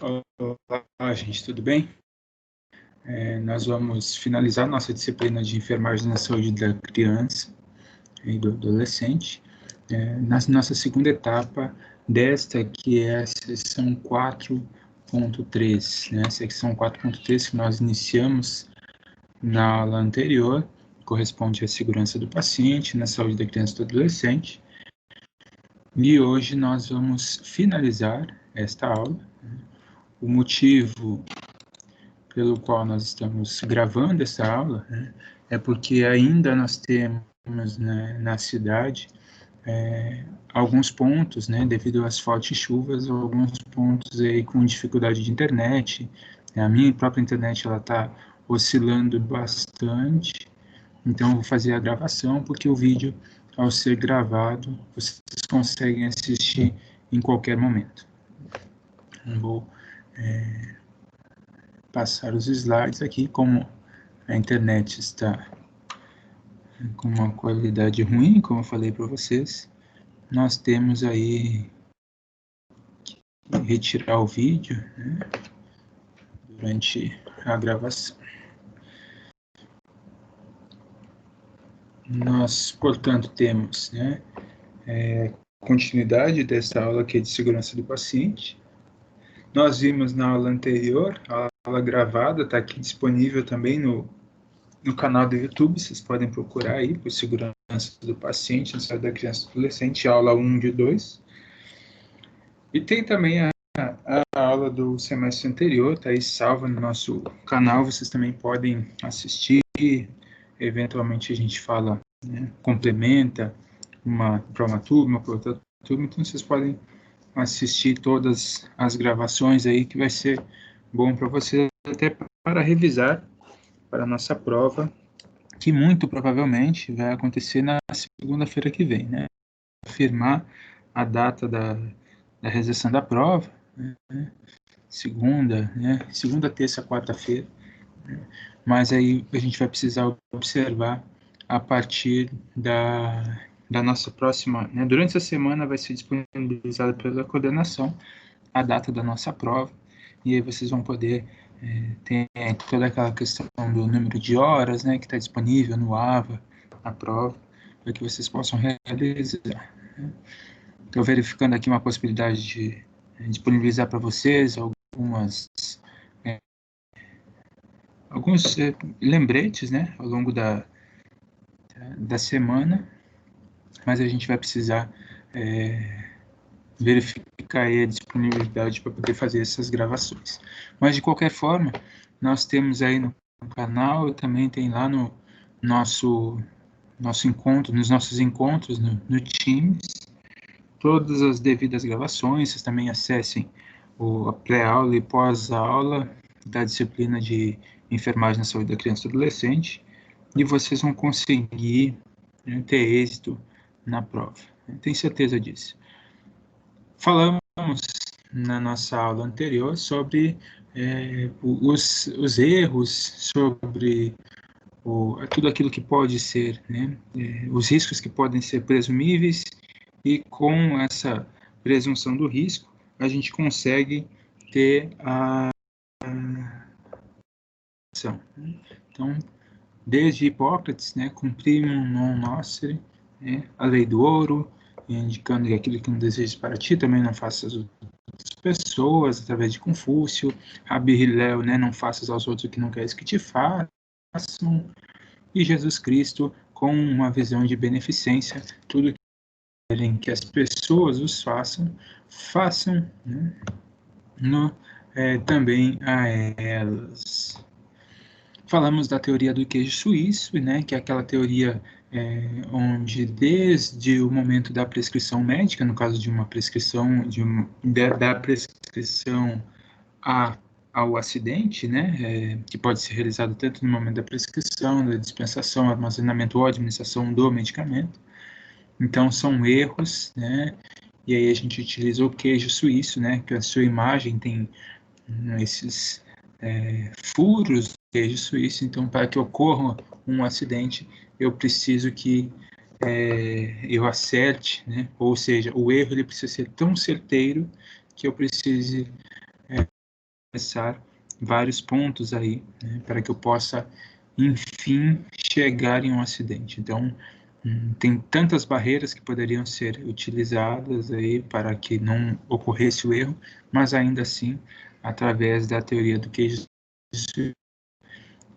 Olá, gente, tudo bem? Nós vamos finalizar nossa disciplina de enfermagem na saúde da criança e do adolescente, na nossa segunda etapa desta, que é a seção 4.3, né? Seção 4.3 que nós iniciamos na aula anterior, corresponde à segurança do paciente, na saúde da criança e do adolescente, e hoje nós vamos finalizar esta aula. O motivo pelo qual nós estamos gravando essa aula, né, é porque ainda nós temos, né, na cidade alguns pontos, né, devido às fortes chuvas, alguns pontos aí com dificuldade de internet. A minha própria internet ela está oscilando bastante, então eu vou fazer a gravação, porque o vídeo, ao ser gravado, vocês conseguem assistir em qualquer momento. Eu vou passar os slides aqui, como a internet está com uma qualidade ruim, como eu falei para vocês, nós temos aí que retirar o vídeo, né, durante a gravação. Nós, portanto, temos, né, continuidade dessa aula aqui de segurança do paciente. Nós vimos na aula anterior, a aula gravada está aqui disponível também no canal do YouTube, vocês podem procurar aí por segurança do paciente, na saúde da criança e adolescente, aula 1 de 2. E tem também a aula do semestre anterior, está aí salva no nosso canal, vocês também podem assistir, eventualmente a gente fala, né, complementa uma para uma turma, para outra turma, então vocês podem assistir todas as gravações aí, que vai ser bom para vocês, até para revisar para a nossa prova, que muito provavelmente vai acontecer na segunda-feira que vem, né? Afirmar a data da realização da prova, né? Segunda, terça, quarta-feira, né? Mas aí a gente vai precisar observar a partir da nossa próxima, né? Durante essa semana vai ser disponibilizada pela coordenação a data da nossa prova, e aí vocês vão poder ter toda aquela questão do número de horas, né, que está disponível no AVA, a prova, para que vocês possam realizar. Estou verificando aqui uma possibilidade de disponibilizar para vocês alguns lembretes, né, ao longo da semana, mas a gente vai precisar verificar aí a disponibilidade para poder fazer essas gravações. Mas, de qualquer forma, nós temos aí no canal, e também tem lá no nosso encontro, nos nossos encontros no Teams, todas as devidas gravações. Vocês também acessem a pré-aula e pós-aula da disciplina de enfermagem na saúde da criança e do adolescente, e vocês vão conseguir, né, ter êxito na prova. Eu tenho certeza disso. Falamos na nossa aula anterior sobre os erros, sobre tudo aquilo que pode ser, né, os riscos que podem ser presumíveis, e com essa presunção do risco, a gente consegue ter a ação. Então, desde Hipócrates, né, cumprimum non nocere, né, a lei do ouro, indicando que aquilo que não desejas para ti, também não faças as outras pessoas, através de Confúcio, Rabi Hillel, né, não faças aos outros o que não queres que te façam, e Jesus Cristo, com uma visão de beneficência, tudo que querem que as pessoas os façam, né, também a elas. Falamos da teoria do queijo suíço, né, que é aquela teoria onde, desde o momento da prescrição médica, no caso de uma prescrição, da prescrição ao acidente, né, que pode ser realizado tanto no momento da prescrição, da dispensação, armazenamento ou administração do medicamento. Então, são erros, né, e aí a gente utiliza o queijo suíço, né, que a sua imagem tem esses furos do queijo suíço. Então, para que ocorra um acidente, eu preciso que eu acerte, né, ou seja, o erro ele precisa ser tão certeiro que eu precise atravessar vários pontos aí, né, para que eu possa, enfim, chegar em um acidente. Então, tem tantas barreiras que poderiam ser utilizadas aí para que não ocorresse o erro, mas ainda assim, através da teoria do queijo,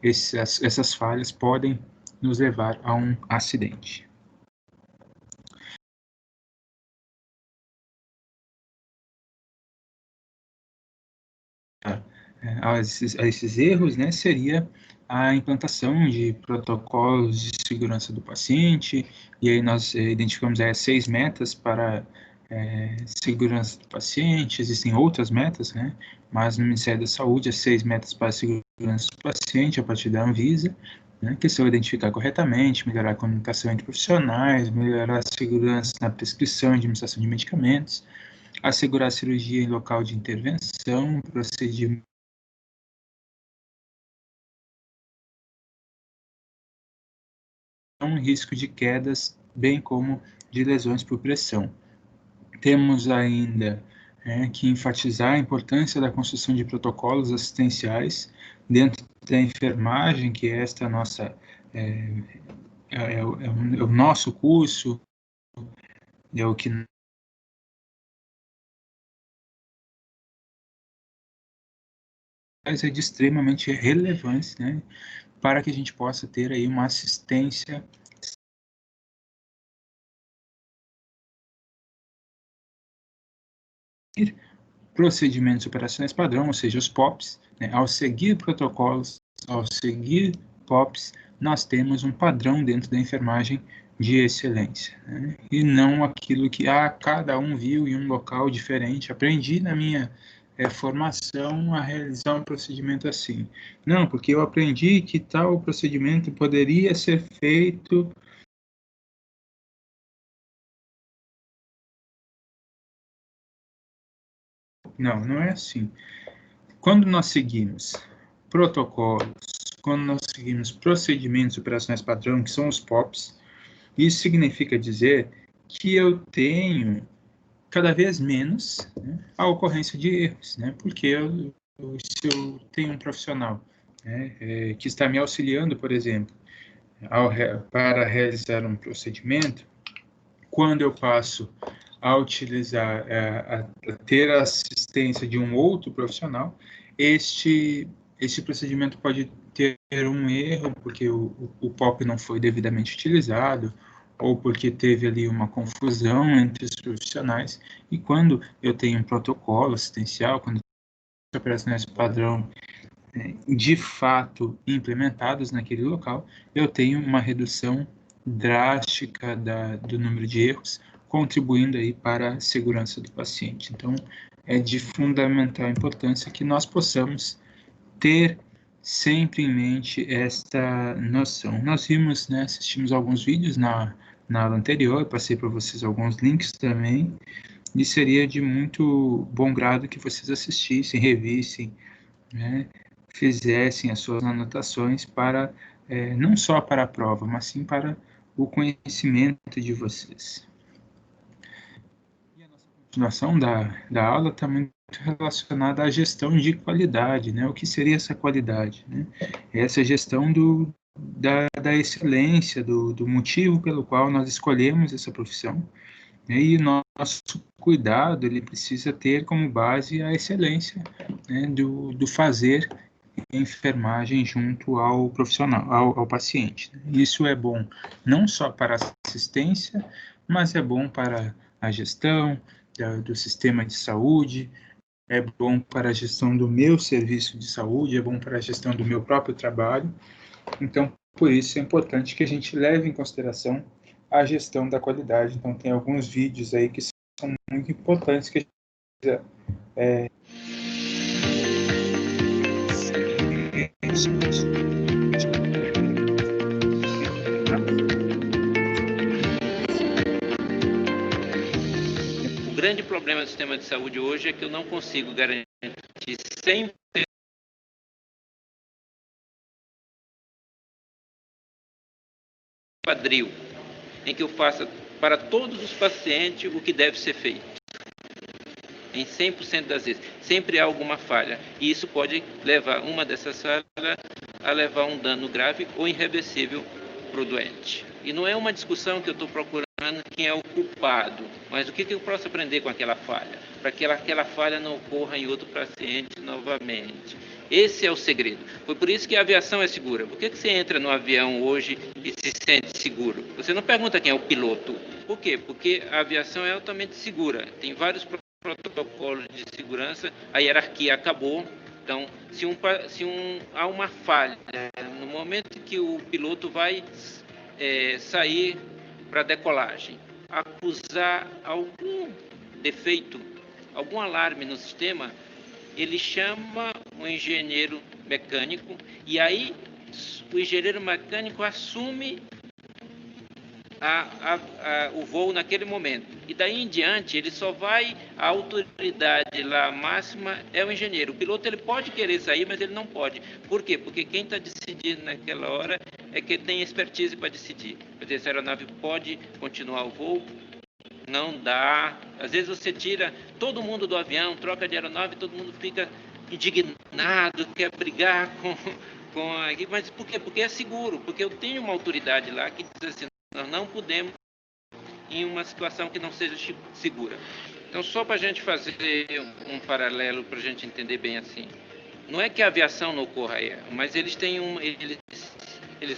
essas falhas podem nos levar a um acidente. A esses erros, né, seria a implantação de protocolos de segurança do paciente, e aí nós identificamos aí 6 metas para segurança do paciente. Existem outras metas, né, mas no Ministério da Saúde, as 6 metas para a segurança do paciente, a partir da Anvisa, né, que são identificar corretamente, melhorar a comunicação entre profissionais, melhorar a segurança na prescrição e administração de medicamentos, assegurar a cirurgia em local de intervenção, procedimento risco de quedas, bem como de lesões por pressão. Temos ainda que enfatizar a importância da construção de protocolos assistenciais dentro da enfermagem, que é esta nossa é o nosso curso, é o que é de extremamente relevância, né, para que a gente possa ter aí uma assistência procedimentos operacionais padrão, ou seja, os POPs, né? Ao seguir protocolos, ao seguir POPs, nós temos um padrão dentro da enfermagem de excelência, né? E não aquilo que cada um viu em um local diferente. Aprendi na minha formação a realizar um procedimento assim. Não, porque eu aprendi que tal procedimento poderia ser feito. Não, não é assim. Quando nós seguimos protocolos, quando nós seguimos procedimentos operacionais padrão, que são os POPs, isso significa dizer que eu tenho cada vez menos, né, a ocorrência de erros, né, porque se eu tenho um profissional, né, que está me auxiliando, por exemplo, para realizar um procedimento, quando eu passo a utilizar, a ter a assistência de um outro profissional, este procedimento pode ter um erro, porque o POP não foi devidamente utilizado, ou porque teve ali uma confusão entre os profissionais, e quando eu tenho um protocolo assistencial, quando os operacionais padrão de fato implementados naquele local, eu tenho uma redução drástica do número de erros, contribuindo aí para a segurança do paciente. Então, é de fundamental importância que nós possamos ter sempre em mente esta noção. Nós vimos, né, assistimos alguns vídeos na aula anterior, passei para vocês alguns links também, e seria de muito bom grado que vocês assistissem, revissem, né, fizessem as suas anotações para, não só para a prova, mas sim para o conhecimento de vocês. E a nossa continuação da aula está muito relacionada à gestão de qualidade, né? O que seria essa qualidade, né? Essa gestão da excelência, do motivo pelo qual nós escolhemos essa profissão, né? E nosso cuidado, ele precisa ter como base a excelência, né, do fazer enfermagem junto ao profissional, ao paciente. Isso é bom não só para a assistência, mas é bom para a gestão do sistema de saúde, é bom para a gestão do meu serviço de saúde, é bom para a gestão do meu próprio trabalho. Então, por isso é importante que a gente leve em consideração a gestão da qualidade. Então, tem alguns vídeos aí que são muito importantes que a gente precisa O grande problema do sistema de saúde hoje é que eu não consigo garantir 100% quadril, em que eu faça para todos os pacientes o que deve ser feito. em 100% das vezes. Sempre há alguma falha. E isso pode levar uma dessas falhas a levar um dano grave ou irreversível para o doente. E não é uma discussão que eu estou procurando quem é o culpado, mas o que eu posso aprender com aquela falha, para que aquela falha não ocorra em outro paciente novamente. Esse é o segredo. Foi por isso que a aviação é segura. Por que você entra no avião hoje e se sente seguro? Você não pergunta quem é o piloto. Por quê? Porque a aviação é altamente segura. Tem vários protocolos de segurança, a hierarquia acabou. Então, há uma falha, no momento que o piloto vai sair para decolagem, acusar algum defeito, algum alarme no sistema, ele chama o engenheiro mecânico e aí o engenheiro mecânico assume o voo naquele momento. E daí em diante, ele só vai, a autoridade lá máxima é o engenheiro. O piloto ele pode querer sair, mas ele não pode. Por quê? Porque quem está decidindo naquela hora é quem tem expertise para decidir. Quer dizer, se a aeronave pode continuar o voo, não dá. Às vezes você tira todo mundo do avião, troca de aeronave, todo mundo fica indignado, quer brigar com a... Mas por quê? Porque é seguro, porque eu tenho uma autoridade lá que diz assim, nós não podemos em uma situação que não seja segura. Então, só para a gente fazer um paralelo, para a gente entender bem assim, não é que a aviação não ocorra erro, mas eles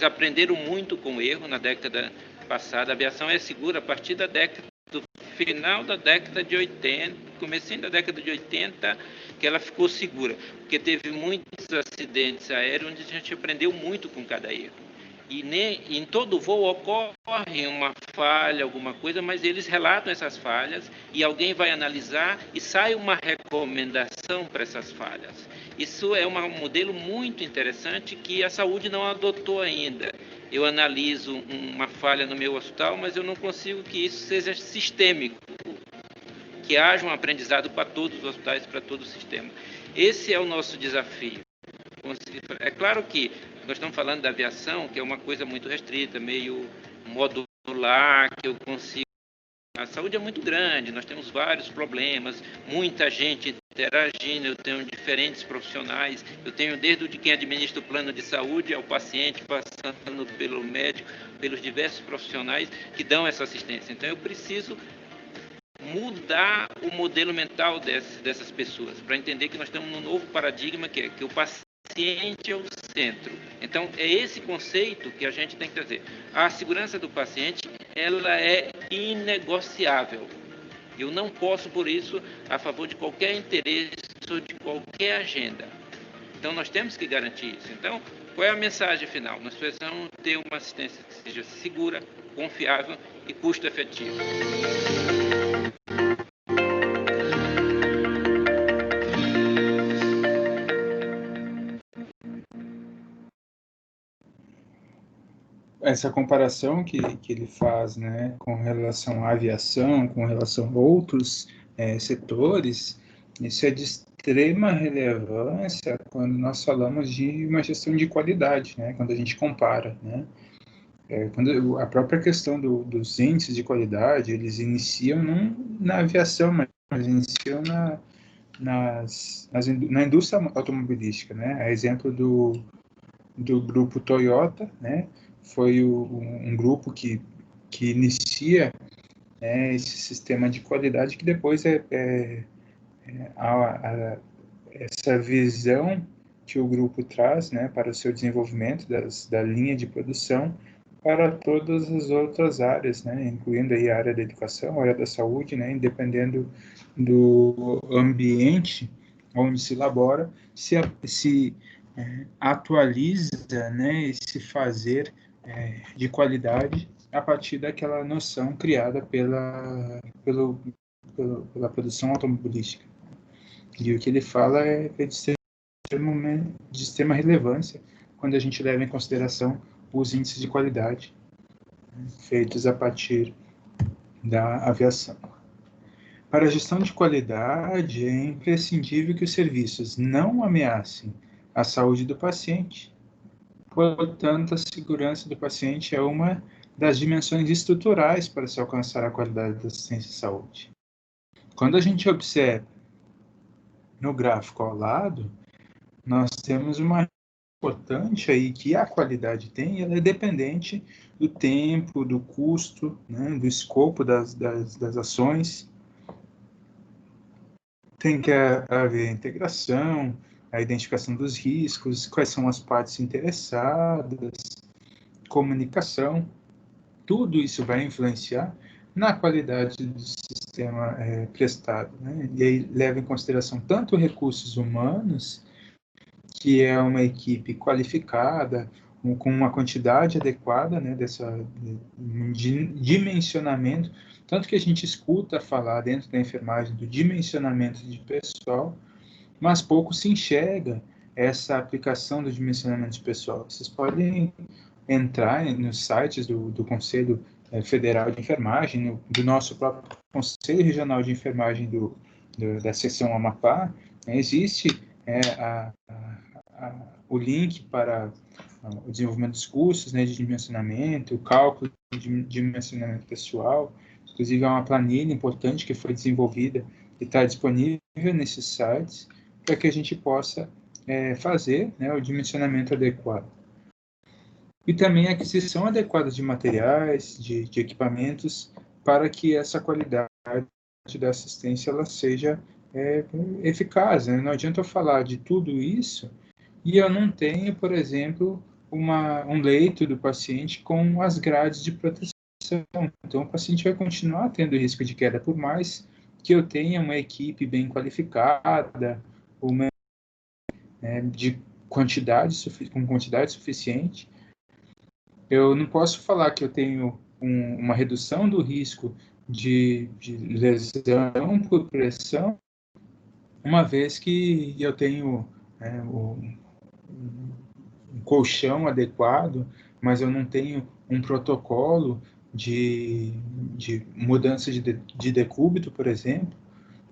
aprenderam muito com o erro na década passada. A aviação é segura a partir do final da década de 80, comecinho da década de 80, que ela ficou segura, porque teve muitos acidentes aéreos onde a gente aprendeu muito com cada erro. E em todo voo ocorre uma falha, alguma coisa, mas eles relatam essas falhas e alguém vai analisar e sai uma recomendação para essas falhas. Isso é um modelo muito interessante que a saúde não adotou ainda. Eu analiso uma falha no meu hospital, mas eu não consigo que isso seja sistêmico, que haja um aprendizado para todos os hospitais, para todo o sistema. Esse é o nosso desafio. É claro que nós estamos falando da aviação, que é uma coisa muito restrita, meio modular, que eu consigo... A saúde é muito grande, nós temos vários problemas, muita gente interagindo, eu tenho diferentes profissionais, eu tenho desde de quem administra o plano de saúde ao paciente, passando pelo médico, pelos diversos profissionais que dão essa assistência. Então eu preciso mudar o modelo mental dessas pessoas, para entender que nós estamos num novo paradigma, que é que o paciente é o centro. Então, é esse conceito que a gente tem que trazer. A segurança do paciente, ela é inegociável. Eu não posso, por isso, a favor de qualquer interesse ou de qualquer agenda. Então, nós temos que garantir isso. Então, qual é a mensagem final? Nós precisamos ter uma assistência que seja segura, confiável e custo-efetiva. Essa comparação que ele faz, né, com relação à aviação, com relação a outros setores, isso é de extrema relevância quando nós falamos de uma gestão de qualidade, né, quando a gente compara, né. Quando a própria questão dos índices de qualidade, eles iniciam não na aviação, mas iniciam na indústria automobilística, né, a exemplo do grupo Toyota, né, foi um grupo que inicia esse sistema de qualidade que depois essa visão que o grupo traz, né, para o seu desenvolvimento da linha de produção para todas as outras áreas, né, incluindo aí a área da educação, a área da saúde, né, dependendo do ambiente onde se elabora, se atualiza, né, esse fazer de qualidade a partir daquela noção criada pela produção automobilística. E o que ele fala é de extrema relevância quando a gente leva em consideração os índices de qualidade feitos a partir da aviação. Para a gestão de qualidade, é imprescindível que os serviços não ameacem a saúde do paciente. Portanto, a segurança do paciente é uma das dimensões estruturais para se alcançar a qualidade da assistência à saúde. Quando a gente observa no gráfico ao lado, nós temos uma importante aí que a qualidade tem, ela é dependente do tempo, do custo, né, do escopo das ações. Tem que haver integração, a identificação dos riscos, quais são as partes interessadas, comunicação. Tudo isso vai influenciar na qualidade do sistema prestado, né? E aí leva em consideração tanto recursos humanos, que é uma equipe qualificada, com uma quantidade adequada, né, dimensionamento, tanto que a gente escuta falar dentro da enfermagem do dimensionamento de pessoal, mas pouco se enxerga essa aplicação do dimensionamento de pessoal. Vocês podem entrar nos sites do Conselho Federal de Enfermagem, do nosso próprio Conselho Regional de Enfermagem da seção Amapá, existe o link para o desenvolvimento dos cursos, né, de dimensionamento, o cálculo de dimensionamento pessoal. Inclusive, há uma planilha importante que foi desenvolvida e está disponível nesses sites para que a gente possa fazer, né, o dimensionamento adequado. E também a aquisição adequada de materiais, de equipamentos, para que essa qualidade da assistência ela seja eficaz, né? Não adianta eu falar de tudo isso e eu não tenho, por exemplo, um leito do paciente com as grades de proteção. Então, o paciente vai continuar tendo risco de queda, por mais que eu tenha uma equipe bem qualificada, com quantidade suficiente. Eu não posso falar que eu tenho uma redução do risco de lesão por pressão, uma vez que eu tenho um colchão adequado, mas eu não tenho um protocolo de mudança de decúbito, por exemplo,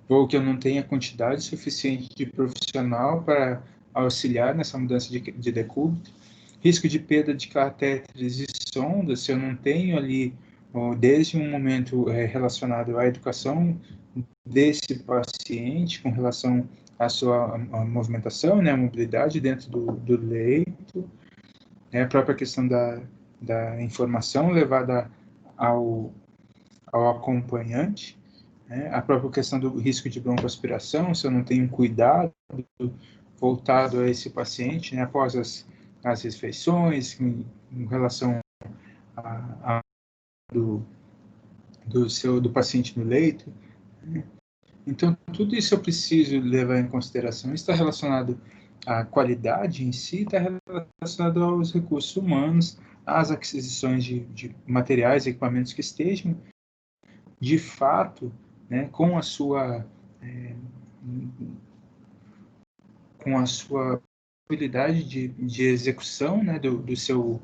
ou que eu não tenha quantidade suficiente de profissional para auxiliar nessa mudança de decúbito. Risco de perda de catéteres e sondas, se eu não tenho ali, desde um momento relacionado à educação desse paciente, com relação à sua movimentação, né, a mobilidade dentro do leito, né, a própria questão da informação levada ao acompanhante, né, a própria questão do risco de broncoaspiração, se eu não tenho cuidado voltado a esse paciente, né, após as refeições, em relação do paciente no leito. Então, tudo isso eu preciso levar em consideração. Isso está relacionado à qualidade em si, está relacionado aos recursos humanos, às aquisições de materiais e equipamentos que estejam, de fato, né, com a sua habilidade de execução, né, do seu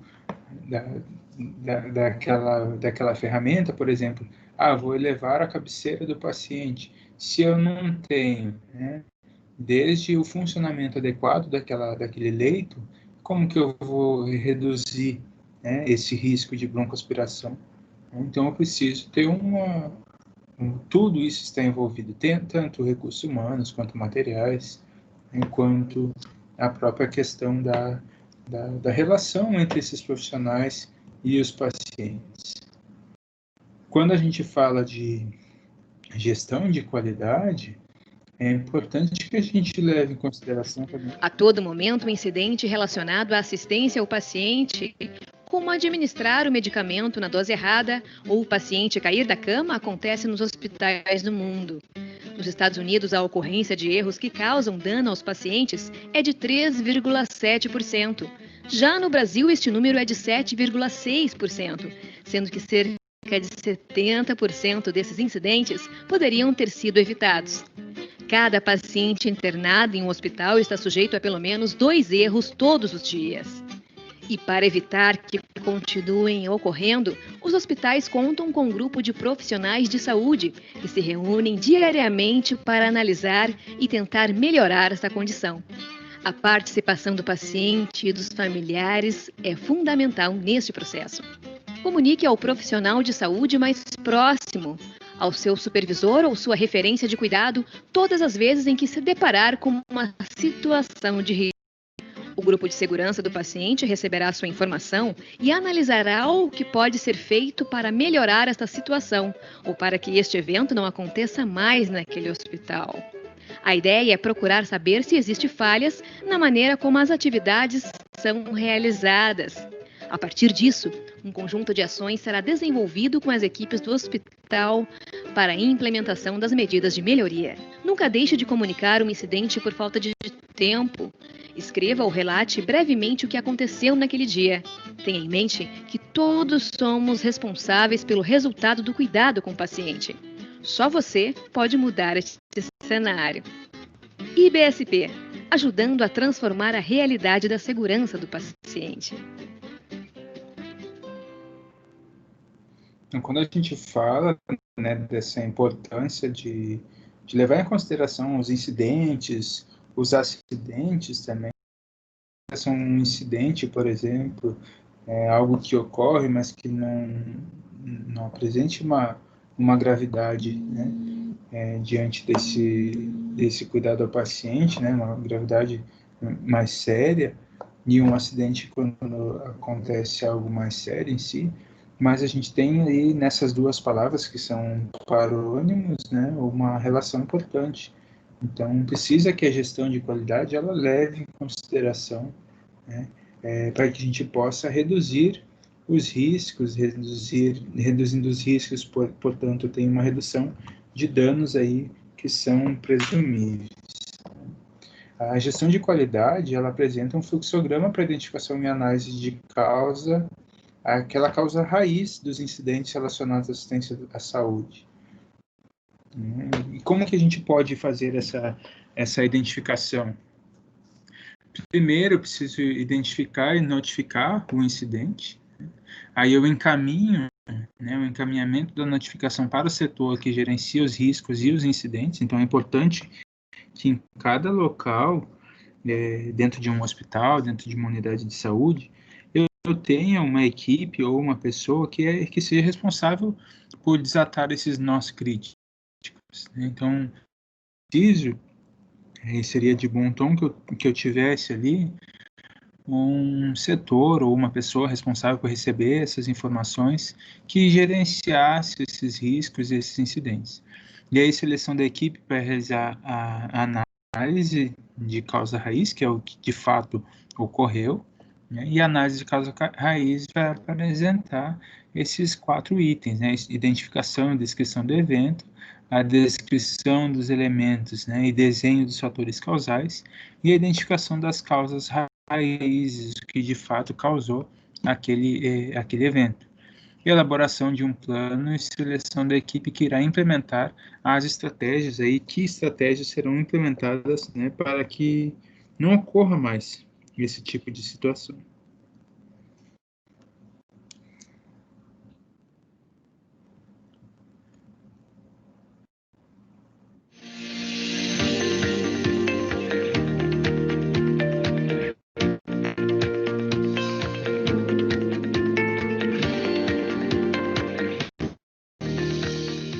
daquela ferramenta, por exemplo, vou elevar a cabeceira do paciente. Se eu não tenho, né, desde o funcionamento adequado daquele leito, como que eu vou reduzir, né, esse risco de broncoaspiração? Então, eu preciso ter tudo isso está envolvido, tanto recursos humanos quanto materiais, enquanto a própria questão da relação entre esses profissionais e os pacientes. Quando a gente fala de gestão de qualidade, é importante que a gente leve em consideração também. A todo momento, um incidente relacionado à assistência ao paciente, como administrar o medicamento na dose errada ou o paciente cair da cama, acontece nos hospitais do mundo. Nos Estados Unidos, a ocorrência de erros que causam dano aos pacientes é de 3,7%. Já no Brasil, este número é de 7,6%, sendo que cerca de 70% desses incidentes poderiam ter sido evitados. Cada paciente internado em um hospital está sujeito a pelo menos 2 erros todos os dias. E para evitar que continuem ocorrendo, os hospitais contam com um grupo de profissionais de saúde que se reúnem diariamente para analisar e tentar melhorar essa condição. A participação do paciente e dos familiares é fundamental neste processo. Comunique ao profissional de saúde mais próximo. ao seu supervisor ou sua referência de cuidado todas as vezes em que se deparar com uma situação de risco. O grupo de segurança do paciente receberá sua informação e analisará o que pode ser feito para melhorar esta situação ou para que este evento não aconteça mais naquele hospital. A ideia é procurar saber se existem falhas na maneira como as atividades são realizadas. A partir disso, um conjunto de ações será desenvolvido com as equipes do hospital para a implementação das medidas de melhoria. Nunca deixe de comunicar um incidente por falta de tempo. Escreva ou relate brevemente o que aconteceu naquele dia. Tenha em mente que todos somos responsáveis pelo resultado do cuidado com o paciente. Só você pode mudar este cenário. IBSP, ajudando a transformar a realidade da segurança do paciente. Então, quando a gente fala, né, dessa importância de levar em consideração os incidentes, os acidentes também, um incidente, por exemplo, é algo que ocorre, mas que não apresente uma gravidade, né, diante desse cuidado ao paciente, né, uma gravidade mais séria, e um acidente quando acontece algo mais sério em si. Mas a gente tem aí nessas duas palavras, que são parônimos, né, uma relação importante. Então, precisa que a gestão de qualidade ela leve em consideração, né, para que a gente possa reduzir os riscos, reduzindo os riscos, portanto, tem uma redução de danos aí que são presumíveis. A gestão de qualidade ela apresenta um fluxograma para identificação e análise de causa, aquela causa raiz dos incidentes relacionados à assistência à saúde. E como que a gente pode fazer essa identificação? Primeiro, eu preciso identificar e notificar o incidente. Aí eu encaminho, né, o encaminhamento da notificação para o setor que gerencia os riscos e os incidentes. Então, é importante que em cada local, dentro de um hospital, dentro de uma unidade de saúde, eu tenha uma equipe ou uma pessoa que seja responsável por desatar esses nós críticos. Então, preciso, seria de bom tom que eu tivesse ali um setor ou uma pessoa responsável por receber essas informações que gerenciasse esses riscos e esses incidentes. E aí, seleção da equipe para realizar a análise de causa raiz, que é o que de fato ocorreu, né? E a análise de causa raiz vai apresentar esses 4 itens, né? Identificação e descrição do evento, a descrição dos elementos, né? E desenho dos fatores causais, e a identificação das causas raízes, que de fato causou aquele evento. E elaboração de um plano e seleção da equipe que irá implementar as estratégias, aí, que estratégias serão implementadas, né, para que não ocorra mais esse tipo de situação.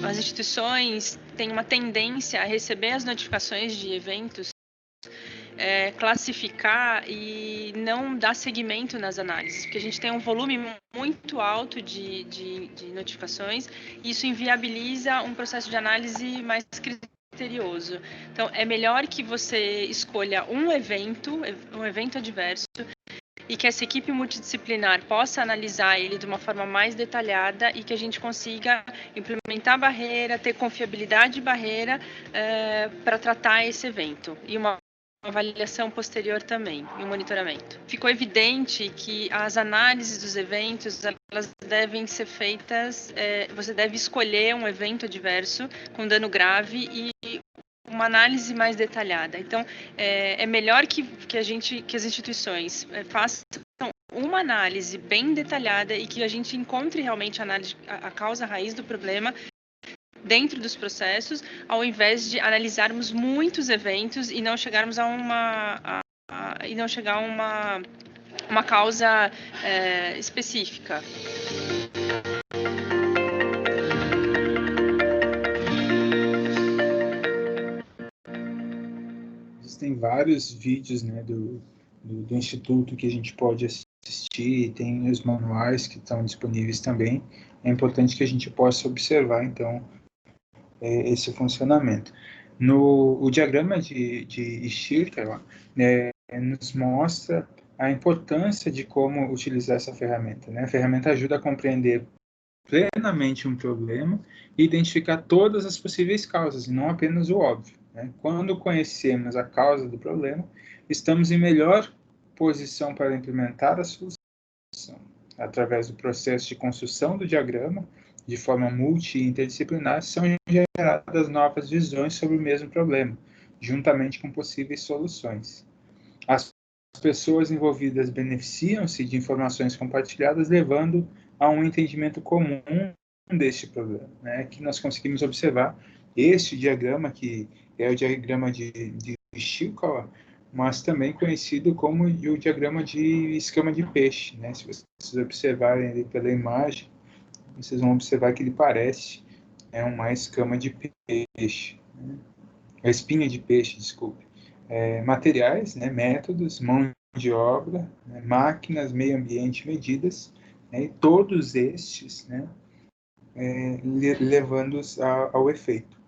As instituições têm uma tendência a receber as notificações de eventos, classificar e não dar seguimento nas análises, porque a gente tem um volume muito alto de notificações e isso inviabiliza um processo de análise mais criterioso. Então, é melhor que você escolha um evento adverso, e que essa equipe multidisciplinar possa analisar ele de uma forma mais detalhada e que a gente consiga implementar a barreira, ter confiabilidade de barreira para tratar esse evento. E uma avaliação posterior também, e um monitoramento. Ficou evidente que as análises dos eventos, elas devem ser feitas, você deve escolher um evento adverso com dano grave e uma análise mais detalhada. Então, é melhor que as instituições façam uma análise bem detalhada e que a gente encontre realmente a causa raiz do problema dentro dos processos, ao invés de analisarmos muitos eventos e não chegarmos a uma causa específica. vários vídeos, né, do Instituto que a gente pode assistir, tem os manuais que estão disponíveis também. É importante que a gente possa observar, então, esse funcionamento. O diagrama de Stirker, né, nos mostra a importância de como utilizar essa ferramenta, né? A ferramenta ajuda a compreender plenamente um problema e identificar todas as possíveis causas, e não apenas o óbvio, né? Quando conhecemos a causa do problema, estamos em melhor posição para implementar a solução. Através do processo de construção do diagrama, de forma multi e interdisciplinar, são geradas novas visões sobre o mesmo problema, juntamente com possíveis soluções. As pessoas envolvidas beneficiam-se de informações compartilhadas, levando a um entendimento comum deste problema, né? Que nós conseguimos observar este diagrama, que é o diagrama de Ishikawa, mas também conhecido como o diagrama de escama de peixe, né? Se vocês observarem ali pela imagem, vocês vão observar que ele parece uma escama de peixe, né? A espinha de peixe, desculpe. Materiais, né, métodos, mão de obra, né, máquinas, meio ambiente, medidas, né, e todos estes, né, levando-os ao efeito.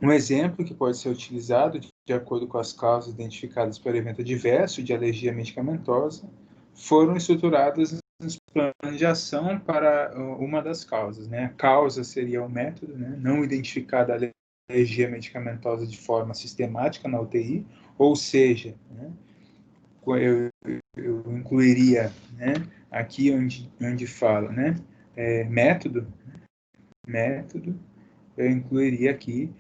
Um exemplo que pode ser utilizado de acordo com as causas identificadas pelo evento adverso de alergia medicamentosa foram estruturadas nos planos de ação para uma das causas, né? A causa seria o método, né, não identificada a alergia medicamentosa de forma sistemática na UTI, ou seja, né, eu incluiria, né, aqui onde fala, né, método, eu incluiria aqui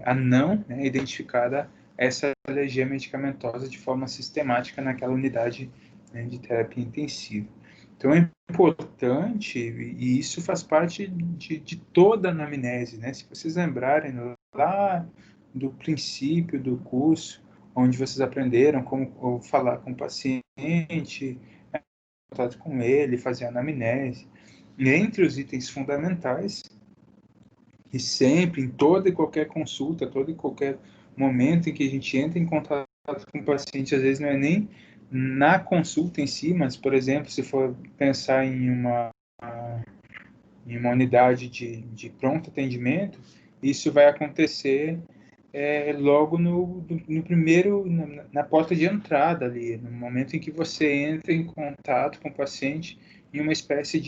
a não, né, identificada essa alergia medicamentosa de forma sistemática naquela unidade, né, de terapia intensiva. Então é importante, e isso faz parte de toda a anamnese, né? Se vocês lembrarem lá do princípio do curso, onde vocês aprenderam como falar com o paciente, contato com ele, fazer anamnese, entre os itens fundamentais, e sempre, em toda e qualquer consulta, todo e qualquer momento em que a gente entra em contato com o paciente, às vezes não é nem na consulta em si, mas, por exemplo, se for pensar em uma unidade de pronto atendimento, isso vai acontecer logo no primeiro, na porta de entrada ali, no momento em que você entra em contato com o paciente em uma espécie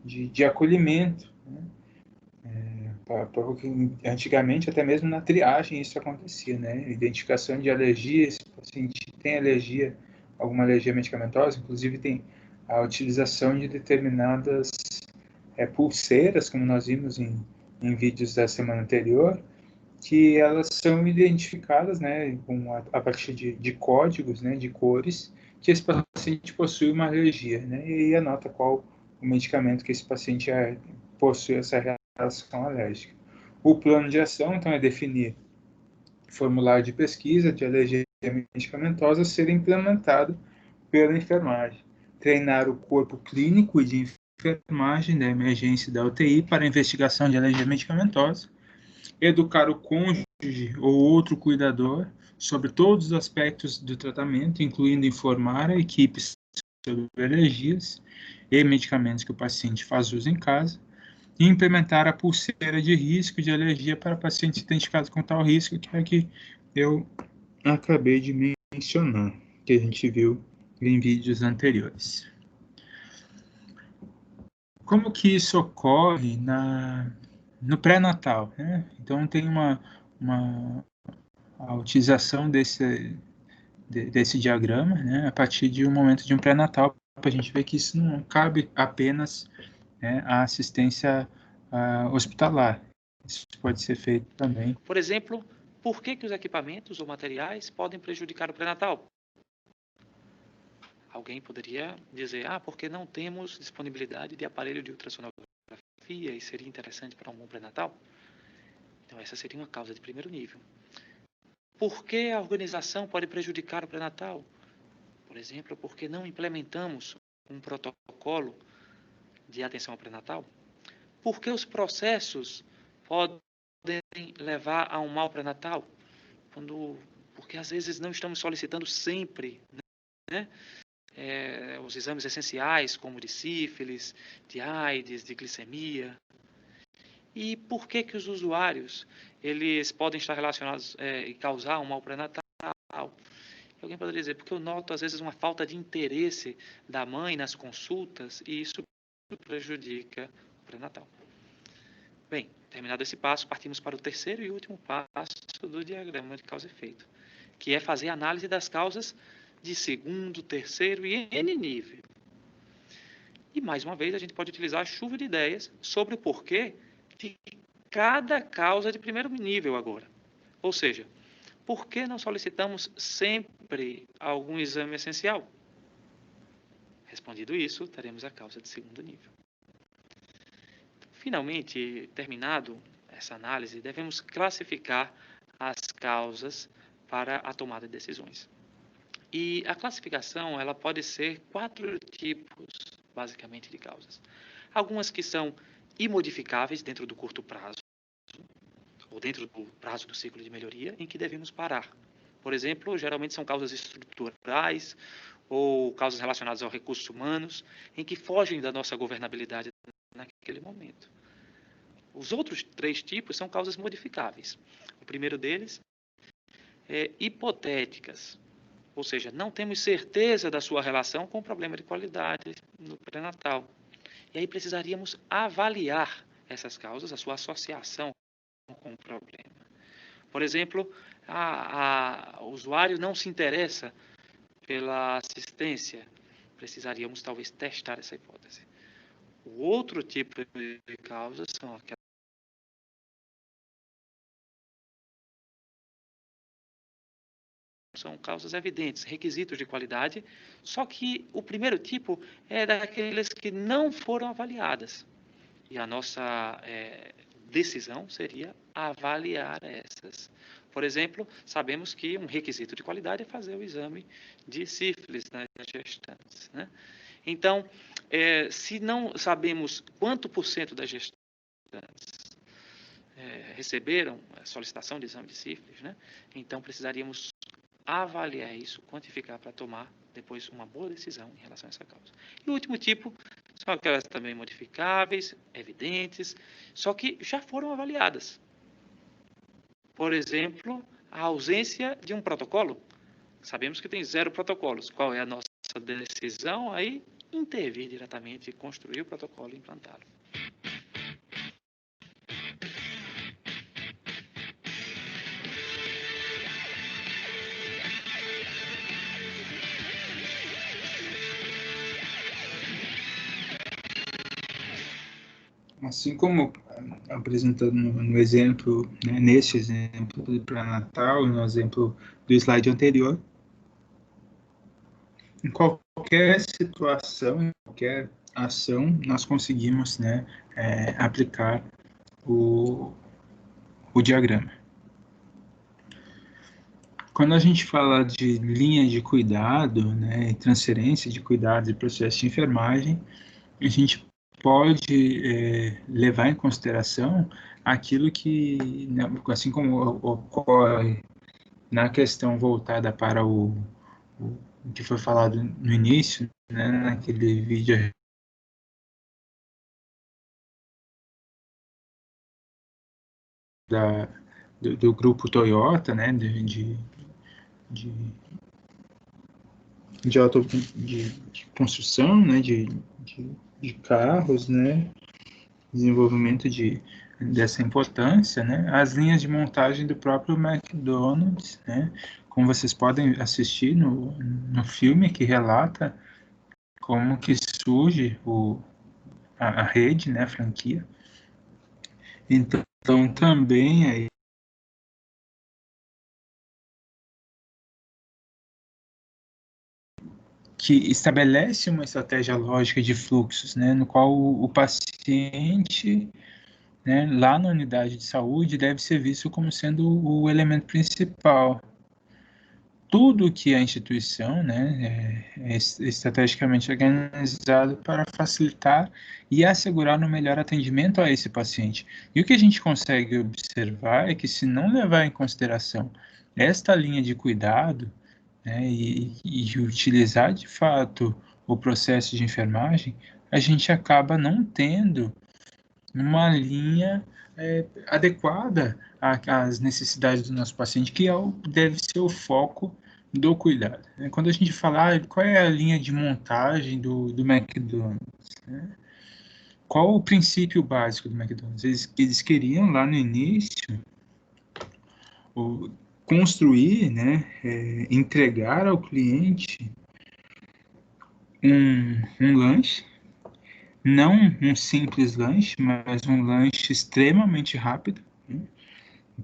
de acolhimento, né? Porque antigamente, até mesmo na triagem, isso acontecia, né? Identificação de alergias, se o paciente tem alergia, alguma alergia medicamentosa, inclusive tem a utilização de determinadas pulseiras, como nós vimos em vídeos da semana anterior, que elas são identificadas, né, a partir de códigos, né, de cores, que esse paciente possui uma alergia, né, e aí anota qual o medicamento que esse paciente possui essa reação alérgica. O plano de ação, então, é definir formulário de pesquisa de alergia medicamentosa ser implementado pela enfermagem, treinar o corpo clínico e de enfermagem da emergência da UTI para investigação de alergia medicamentosa, educar o cônjuge ou outro cuidador sobre todos os aspectos do tratamento, incluindo informar a equipe sobre alergias e medicamentos que o paciente faz uso em casa, e implementar a pulseira de risco de alergia para pacientes identificados com tal risco, que é que eu acabei de mencionar, que a gente viu em vídeos anteriores. Como que isso ocorre no pré-natal, né? Então tem a utilização desse diagrama, né, a partir de um momento de um pré-natal, para a gente ver que isso não cabe apenas, né, à assistência hospitalar. Isso pode ser feito também. Por exemplo, por que os equipamentos ou materiais podem prejudicar o pré-natal? Alguém poderia dizer, porque não temos disponibilidade de aparelho de ultrassonografia e seria interessante para um bom pré-natal? Então, essa seria uma causa de primeiro nível. Por que a organização pode prejudicar o pré-natal? Por exemplo, porque não implementamos um protocolo de atenção ao pré-natal? Por que os processos podem levar a um mau pré-natal? Porque porque às vezes não estamos solicitando sempre, né, os exames essenciais, como de sífilis, de AIDS, de glicemia. E por que que os usuários eles podem estar relacionados e causar um mal pré-natal? Alguém poderia dizer, porque eu noto às vezes uma falta de interesse da mãe nas consultas e isso prejudica o pré-natal. Bem, terminado esse passo, partimos para o terceiro e último passo do diagrama de causa e efeito, que é fazer a análise das causas de segundo, terceiro e N nível. E mais uma vez a gente pode utilizar a chuva de ideias sobre o porquê de cada causa de primeiro nível agora. Ou seja, por que não solicitamos sempre algum exame essencial? Respondido isso, teremos a causa de segundo nível. Finalmente, terminado essa análise, devemos classificar as causas para a tomada de decisões. E a classificação ela pode ser 4 tipos, basicamente, de causas. Algumas que são imodificáveis dentro do curto prazo, ou dentro do prazo do ciclo de melhoria, em que devemos parar. Por exemplo, geralmente são causas estruturais ou causas relacionadas aos recursos humanos, em que fogem da nossa governabilidade naquele momento. Os outros 3 tipos são causas modificáveis. O primeiro deles é hipotéticas, ou seja, não temos certeza da sua relação com o problema de qualidade no pré-natal. E aí precisaríamos avaliar essas causas, a sua associação com o problema. Por exemplo, o usuário não se interessa pela assistência. Precisaríamos talvez testar essa hipótese. O outro tipo de causas são aquelas são causas evidentes, requisitos de qualidade, só que o primeiro tipo é daqueles que não foram avaliadas. E a nossa decisão seria avaliar essas. Por exemplo, sabemos que um requisito de qualidade é fazer o exame de sífilis nas gestantes, né? Então, se não sabemos quanto por cento das gestantes receberam a solicitação de exame de sífilis, né? Então precisaríamos avaliar isso, quantificar para tomar depois uma boa decisão em relação a essa causa. E o último tipo são aquelas também modificáveis, evidentes, só que já foram avaliadas. Por exemplo, a ausência de um protocolo. Sabemos que tem 0 protocolos. Qual é a nossa decisão? Aí, intervir diretamente, construir o protocolo e implantá-lo. Assim como apresentado no exemplo, né, neste exemplo do pré-natal, no exemplo do slide anterior, em qualquer situação, em qualquer ação, nós conseguimos, né, aplicar o diagrama. Quando a gente fala de linha de cuidado, né, transferência de cuidados e processo de enfermagem, a gente pode levar em consideração aquilo que, assim como ocorre na questão voltada para o que foi falado no início, né, naquele vídeo do grupo Toyota, né, de construção, né, de carros, né, desenvolvimento dessa importância, né, as linhas de montagem do próprio McDonald's, né, como vocês podem assistir no filme que relata como que surge a rede, né, a franquia. Então também aí que estabelece uma estratégia lógica de fluxos, né, no qual o paciente, né, lá na unidade de saúde deve ser visto como sendo o elemento principal. tudo que a instituição, né, é estrategicamente organizado para facilitar e assegurar um melhor atendimento a esse paciente. E o que a gente consegue observar é que, se não levar em consideração esta linha de cuidado, né, e utilizar de fato o processo de enfermagem, a gente acaba não tendo uma linha adequada às necessidades do nosso paciente, que deve ser o foco do cuidado. Quando a gente fala qual é a linha de montagem do McDonald's, né? Qual o princípio básico do McDonald's? Eles queriam, lá no início, construir, né, entregar ao cliente um lanche, não um simples lanche, mas um lanche extremamente rápido, né?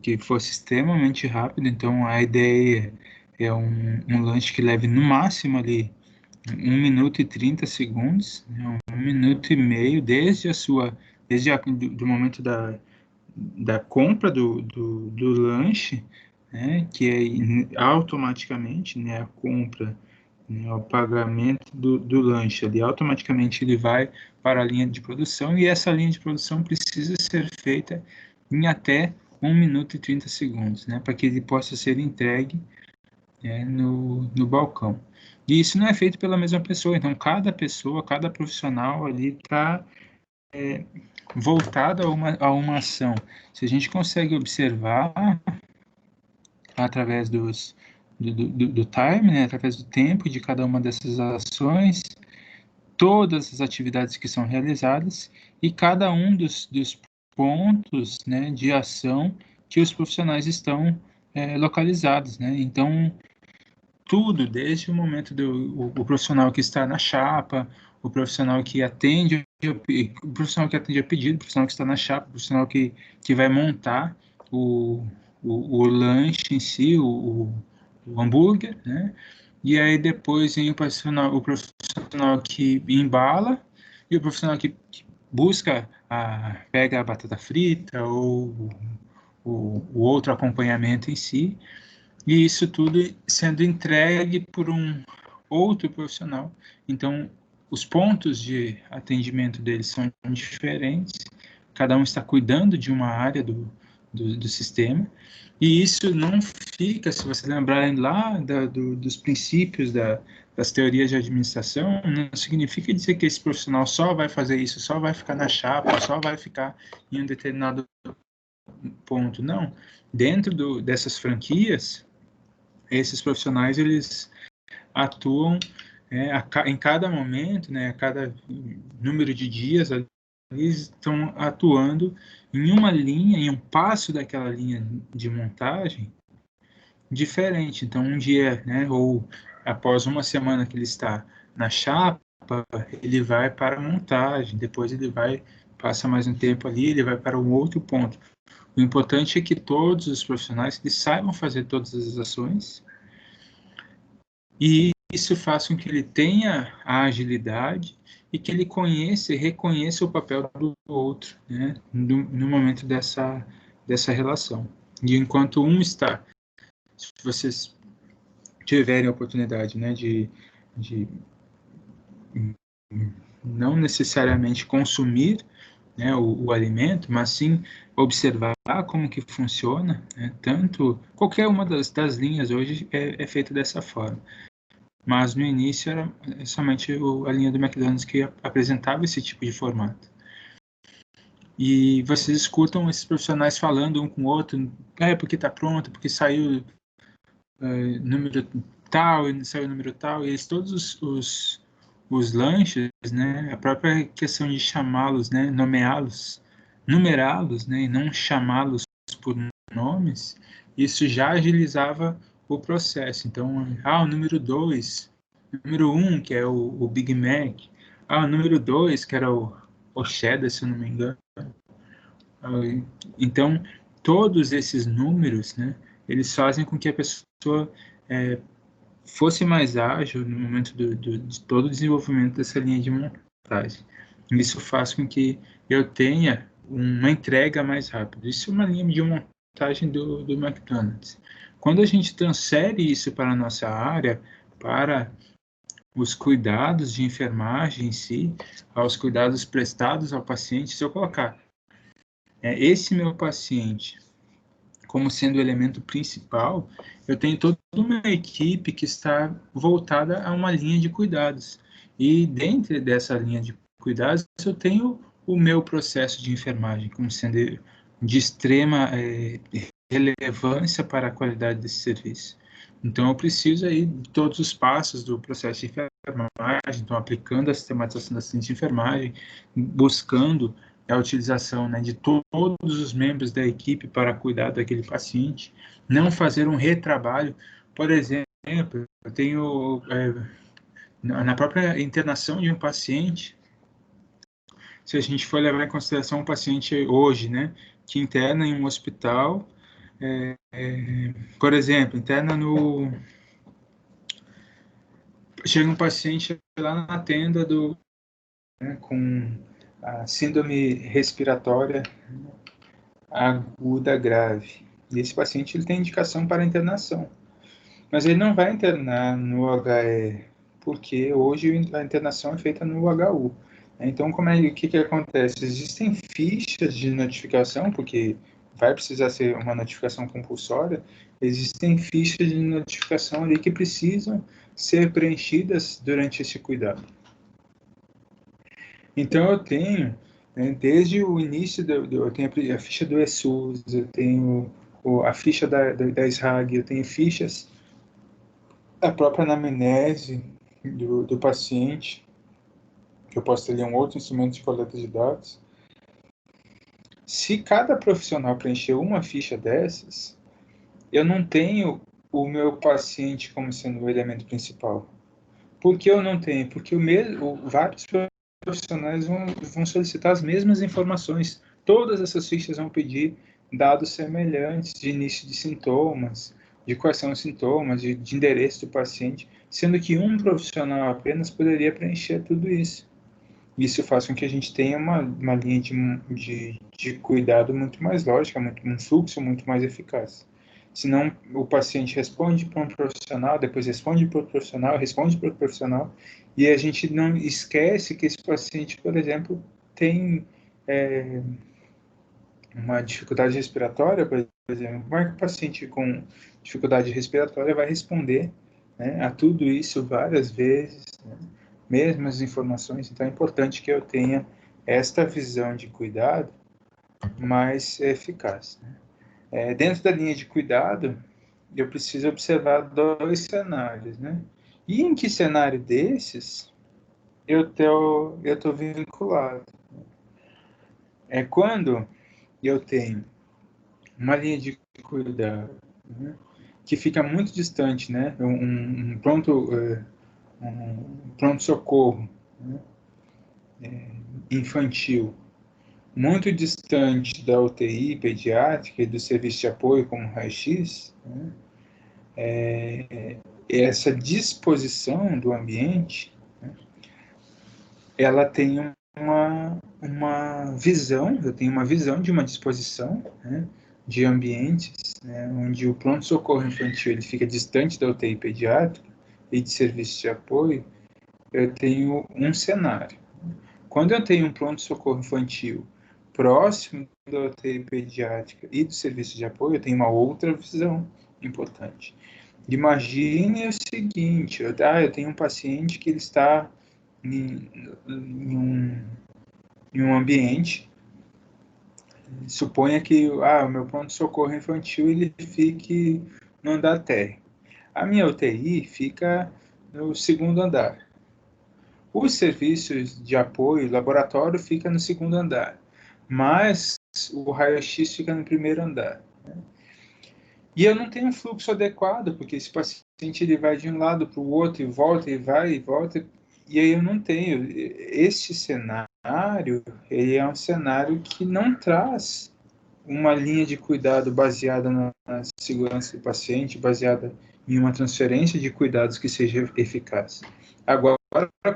Que fosse extremamente rápido. Então a ideia é um lanche que leve no máximo ali 1 minuto e 30 segundos, né? 1 minuto e meio, desde do momento da compra do lanche, né? Que é automaticamente, né, a compra, né, o pagamento do lanche ali, automaticamente ele vai para a linha de produção, e essa linha de produção precisa ser feita em até 1 minuto e 30 segundos, né, para que ele possa ser entregue, né, no balcão. E isso não é feito pela mesma pessoa, então cada pessoa, cada profissional ali está voltado a uma ação. Se a gente consegue observar através do time, né, através do tempo de cada uma dessas ações, todas as atividades que são realizadas e cada um dos pontos, né, de ação que os profissionais estão localizados, né? Então, tudo, desde o momento o profissional que está na chapa, o profissional que atende a pedido, o profissional que está na chapa, o profissional que vai montar o lanche em si, o hambúrguer, né? E aí depois vem o profissional que embala e o profissional que busca, pega a batata frita ou o outro acompanhamento em si, e isso tudo sendo entregue por um outro profissional. Então, os pontos de atendimento deles são diferentes, cada um está cuidando de uma área do sistema, e isso não fica, se vocês lembrarem lá dos princípios das teorias de administração, não significa dizer que esse profissional só vai fazer isso, só vai ficar na chapa, só vai ficar em um determinado ponto. Não. Dentro dessas franquias, esses profissionais, eles atuam em cada momento, né, a cada número de dias, eles estão atuando em uma linha, em um passo daquela linha de montagem diferente. Então, um dia, né, ou após uma semana que ele está na chapa, ele vai para a montagem, depois ele passa mais um tempo ali, ele vai para um outro ponto. O importante é que todos os profissionais eles saibam fazer todas as ações, e isso faz com que ele tenha a agilidade e que ele conheça e reconheça o papel do outro, né, no momento dessa relação. E enquanto um está, se vocês tiverem a oportunidade, né, de não necessariamente consumir, né, o alimento, mas sim observar como que funciona, né, tanto qualquer uma das linhas hoje é feita dessa forma. Mas no início era somente a linha do McDonald's que apresentava esse tipo de formato. E vocês escutam esses profissionais falando um com o outro, porque está pronto, porque saiu número tal, e saiu número tal, e eles, todos os lanches, né, a própria questão de chamá-los, né, nomeá-los, numerá-los, né, e não chamá-los por nomes, isso já agilizava o processo. Então, o número 2, número 1, que é o Big Mac, o número 2, que era o cheddar, se eu não me engano. Então, todos esses números, né, eles fazem com que a pessoa fosse mais ágil no momento de todo o desenvolvimento dessa linha de montagem. Isso faz com que eu tenha uma entrega mais rápida. Isso é uma linha de montagem do McDonald's. Quando a gente transfere isso para a nossa área, para os cuidados de enfermagem em si, aos cuidados prestados ao paciente, se eu colocar esse meu paciente como sendo o elemento principal, eu tenho toda uma equipe que está voltada a uma linha de cuidados. E dentro dessa linha de cuidados, eu tenho o meu processo de enfermagem como sendo de extrema relevância para a qualidade desse serviço. Então, eu preciso aí de todos os passos do processo de enfermagem, então, aplicando a sistematização da assistência de enfermagem, buscando a utilização, né, de todos os membros da equipe para cuidar daquele paciente, não fazer um retrabalho. Por exemplo, eu tenho, na própria internação de um paciente, se a gente for levar em consideração um paciente hoje, né, que interna em um hospital, por exemplo, interna no... Chega um paciente lá na tenda com a síndrome respiratória aguda grave. E esse paciente ele tem indicação para internação. Mas ele não vai internar no HE, porque hoje a internação é feita no HU. Então, o que acontece? Existem fichas de notificação, porque vai precisar ser uma notificação compulsória, existem fichas de notificação ali que precisam ser preenchidas durante esse cuidado. Então, eu tenho, desde o início, eu tenho a ficha do ESUS, eu tenho a ficha da SRAG, eu tenho fichas, a própria anamnese do paciente, que eu posso ter ali um outro instrumento de coleta de dados. Se cada profissional preencher uma ficha dessas, eu não tenho o meu paciente como sendo o elemento principal. Por que eu não tenho? Porque vários profissionais vão solicitar as mesmas informações. Todas essas fichas vão pedir dados semelhantes de início de sintomas, de quais são os sintomas, de endereço do paciente, sendo que um profissional apenas poderia preencher tudo isso. Isso faz com que a gente tenha uma linha de cuidado muito mais lógica, um fluxo muito mais eficaz. Senão, o paciente responde para um profissional, depois responde para o profissional, responde para o profissional, e a gente não esquece que esse paciente, por exemplo, tem uma dificuldade respiratória, por exemplo. Como é que o paciente com dificuldade respiratória vai responder, né, a tudo isso várias vezes, né, mesmas informações? Então, é importante que eu tenha esta visão de cuidado mais eficaz, né? Dentro da linha de cuidado, eu preciso observar 2 cenários, né? E em que cenário desses eu estou vinculado? É quando eu tenho uma linha de cuidado, né, que fica muito distante, né? Um pronto-socorro, né, infantil, muito distante da UTI pediátrica e do serviço de apoio como raio-x, né, essa disposição do ambiente, né, ela tem uma visão, eu tenho uma visão de uma disposição, né, de ambientes, né, onde o pronto-socorro infantil ele fica distante da UTI pediátrica e de serviço de apoio. Eu tenho um cenário. Quando eu tenho um pronto-socorro infantil próximo da UTI pediátrica e do serviço de apoio, eu tenho uma outra visão importante. Imagine o seguinte, eu tenho um paciente que ele está em um ambiente, suponha que o meu pronto-socorro infantil ele fique no andar térreo. A minha UTI fica no 2º andar. Os serviços de apoio, laboratório, fica no 2º andar, mas o raio-x fica no 1º andar, né? E eu não tenho um fluxo adequado, porque esse paciente ele vai de um lado para o outro e volta, e vai e volta, e aí eu não tenho. Este cenário, ele é um cenário que não traz uma linha de cuidado baseada na segurança do paciente, baseada em uma transferência de cuidados que seja eficaz. Agora,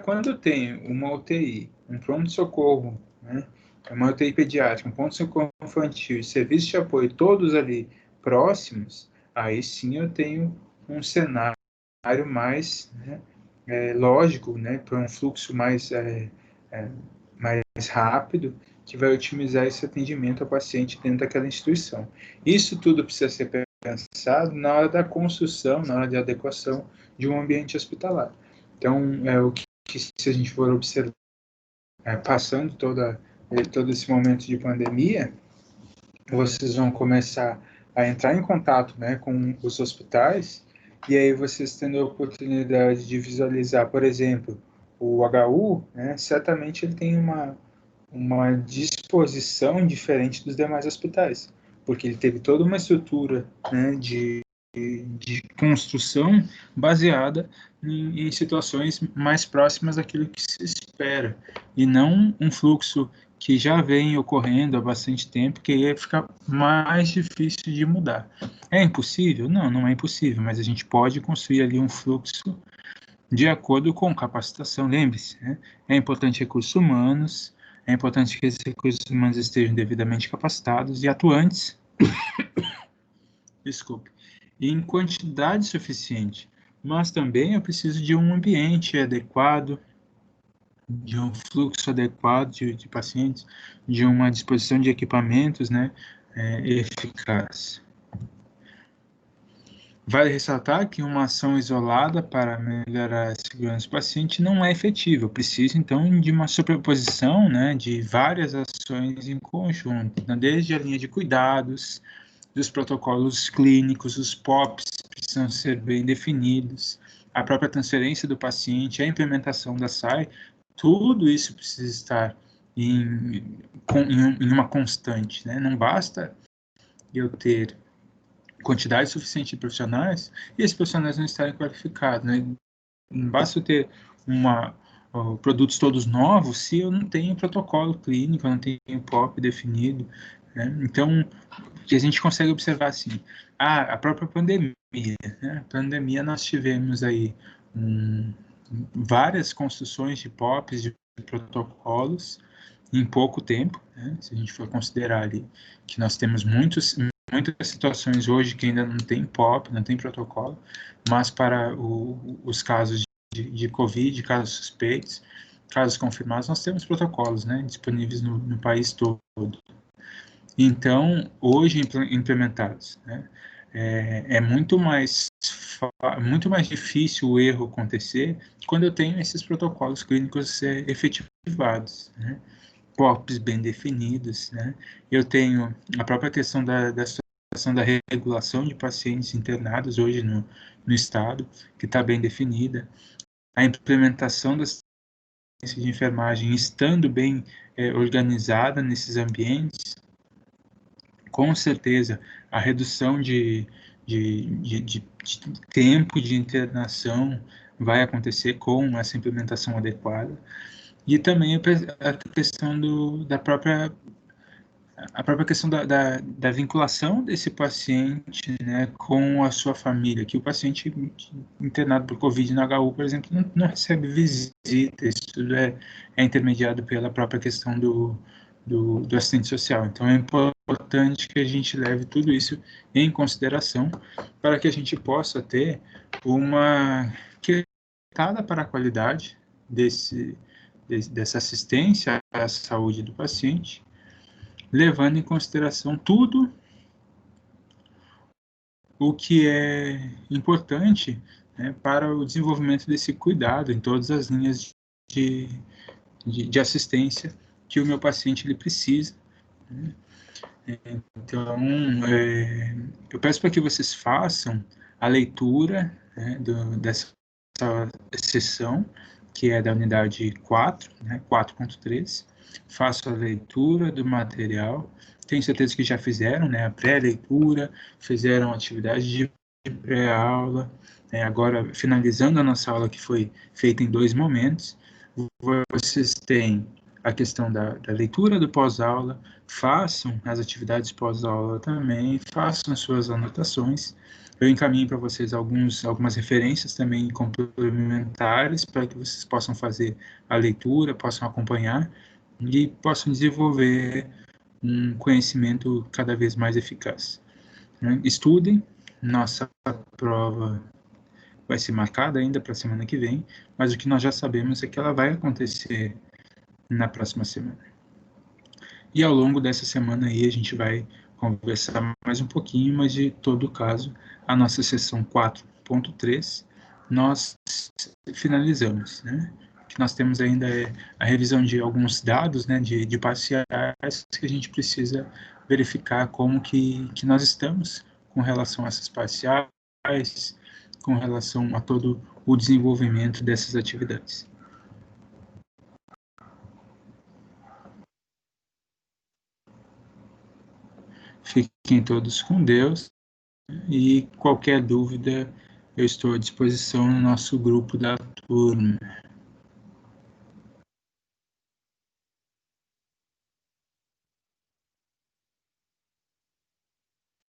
quando eu tenho uma UTI, um pronto-socorro, né, uma UTI pediátrica, um pronto-socorro infantil, serviço de apoio, todos ali próximos, aí sim eu tenho um cenário mais, né, lógico, né, para um fluxo mais rápido, que vai otimizar esse atendimento ao paciente dentro daquela instituição. Isso tudo precisa ser pensado na hora da construção, na hora de adequação de um ambiente hospitalar. Então, o que se a gente for observar, passando todo esse momento de pandemia, vocês vão começar a entrar em contato, né, com os hospitais, e aí vocês tendo a oportunidade de visualizar, por exemplo, o HU, né, certamente ele tem uma disposição diferente dos demais hospitais, porque ele teve toda uma estrutura, né, de construção baseada em situações mais próximas daquilo que se espera, e não um fluxo que já vem ocorrendo há bastante tempo, que ia ficar mais difícil de mudar. É impossível? Não, não é impossível, mas a gente pode construir ali um fluxo de acordo com capacitação. Lembre-se, né? É importante recursos humanos, é importante que esses recursos humanos estejam devidamente capacitados e atuantes, desculpe, em quantidade suficiente, mas também eu preciso de um ambiente adequado, de um fluxo adequado de pacientes, de uma disposição de equipamentos, né, eficaz. Vale ressaltar que uma ação isolada para melhorar a segurança do paciente não é efetiva. Precisa, então, de uma superposição, né, de várias ações em conjunto, né, desde a linha de cuidados, dos protocolos clínicos, os POPs precisam ser bem definidos, a própria transferência do paciente, a implementação da SAI, tudo isso precisa estar em uma constante, né? Não basta eu ter quantidade suficiente de profissionais e esses profissionais não estarem qualificados, né? Não basta eu ter produtos todos novos se eu não tenho protocolo clínico, eu não tenho POP definido, né? Então, que a gente consegue observar assim, a própria pandemia, né? A pandemia nós tivemos aí várias construções de POPs, de protocolos, em pouco tempo, né? Se a gente for considerar ali que nós temos muitas situações hoje que ainda não tem POP, não tem protocolo, mas para os casos de COVID, casos suspeitos, casos confirmados, nós temos protocolos, né, disponíveis no país todo. Então, hoje implementados, né, é muito mais difícil o erro acontecer quando eu tenho esses protocolos clínicos efetivados, né, POPs bem definidos, né, eu tenho a própria questão da situação da regulação de pacientes internados hoje no Estado, que está bem definida, a implementação da assistência de enfermagem estando bem organizada nesses ambientes, com certeza a redução de tempo de internação vai acontecer com essa implementação adequada, e também a questão da própria questão da vinculação desse paciente, né, com a sua família, que o paciente internado por Covid no HU, por exemplo, não recebe visita, isso tudo é intermediado pela própria questão do assistente social. Então, é importante que a gente leve tudo isso em consideração para que a gente possa ter uma quietada para a qualidade dessa assistência à saúde do paciente, levando em consideração tudo o que é importante, né, para o desenvolvimento desse cuidado em todas as linhas de assistência que o meu paciente ele precisa, né? Então, eu peço para que vocês façam a leitura, né, dessa sessão, que é da unidade 4, né, 4.3, faço a leitura do material, tenho certeza que já fizeram, né, a pré-leitura, fizeram atividade de pré-aula, né, agora finalizando a nossa aula que foi feita em 2 momentos, vocês têm a questão da leitura do pós-aula, façam as atividades pós-aula também, façam as suas anotações. Eu encaminho para vocês algumas referências também complementares para que vocês possam fazer a leitura, possam acompanhar e possam desenvolver um conhecimento cada vez mais eficaz, né? Estudem, nossa prova vai ser marcada ainda para a semana que vem, mas o que nós já sabemos é que ela vai acontecer na próxima semana. E ao longo dessa semana aí a gente vai conversar mais um pouquinho, mas de todo caso, a nossa sessão 4.3 nós finalizamos, né? O que nós temos ainda é a revisão de alguns dados, né, de parciais que a gente precisa verificar como que nós estamos com relação a essas parciais, com relação a todo o desenvolvimento dessas atividades. Fiquem todos com Deus e qualquer dúvida eu estou à disposição no nosso grupo da turma.